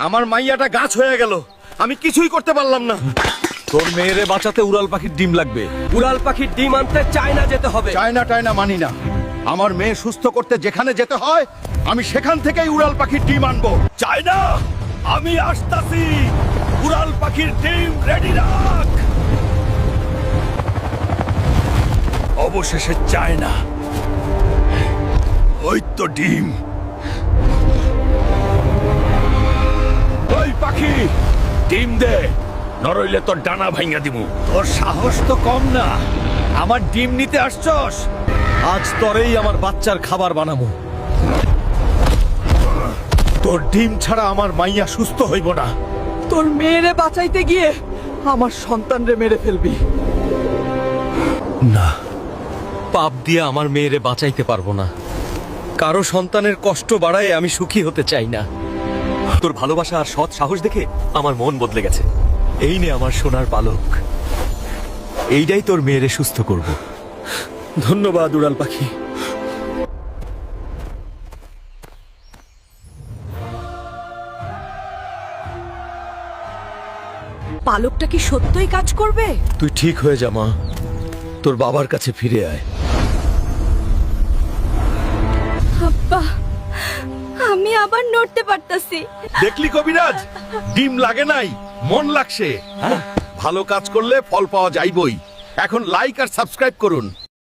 আমার মাইয়াটা গাছ হয়ে গেল, আমি কিছুই করতে পারলাম না। তোর মেয়েরে বাঁচাতে উড়াল পাখির ডিম লাগবে। উড়াল পাখির ডিম আনতে চায়না যেতে হবে। চায়না মানি না। আমার মেয়ে সুস্থ করতে যেখানে যেতে হয় আমি সেখান থেকেই উড়াল পাখির ডিম আনবো। চায়না, আমি আসতাছি। উড়াল পাখির ডিম রেডি রাখ। অবশেষে চায়না, ওই তো ডিম। ওই পাখি, ডিম দে, নরইলে তোর ডানা ভাঙা দিমু। তোর সাহস তো কম না, আমার ডিম নিতে আসছস? আজ তোরেই আমার বাচ্চার খাবার বানাবো। তোর ডিম ছাড়া আমার মাইয়া সুস্থ হইব না। তোর মেয়েরে বাঁচাইতে গিয়ে আমার সন্তানরে মেরে ফেলবি। না, পাপ দিয়ে আমার মেয়েরে বাঁচাইতে পারবো না। কারো সন্তানের কষ্ট বাড়ায় আমি সুখী হতে চাই না। তোর ভালোবাসা আর সৎ সাহস দেখে আমার মন বদলে গেছে। এই নে আমার সোনার পালক, এইটাই তোর মেয়েরে সুস্থ করব। ধন্যবাদ উড়াল পাখি। পালকটা কি সত্যই কাজ করবে? তুই ঠিক হয়ে যা মা, তোর বাবার কাছে ফিরে আয়। আব্বা, আমি আবার নড়তে পারতাছি। দেখলি কবিরাজ, ডিম লাগে নাই, মন লাগছে। ভালো কাজ করলে ফল পাওয়া যাইবই। এখন লাইক আর সাবস্ক্রাইব করুন।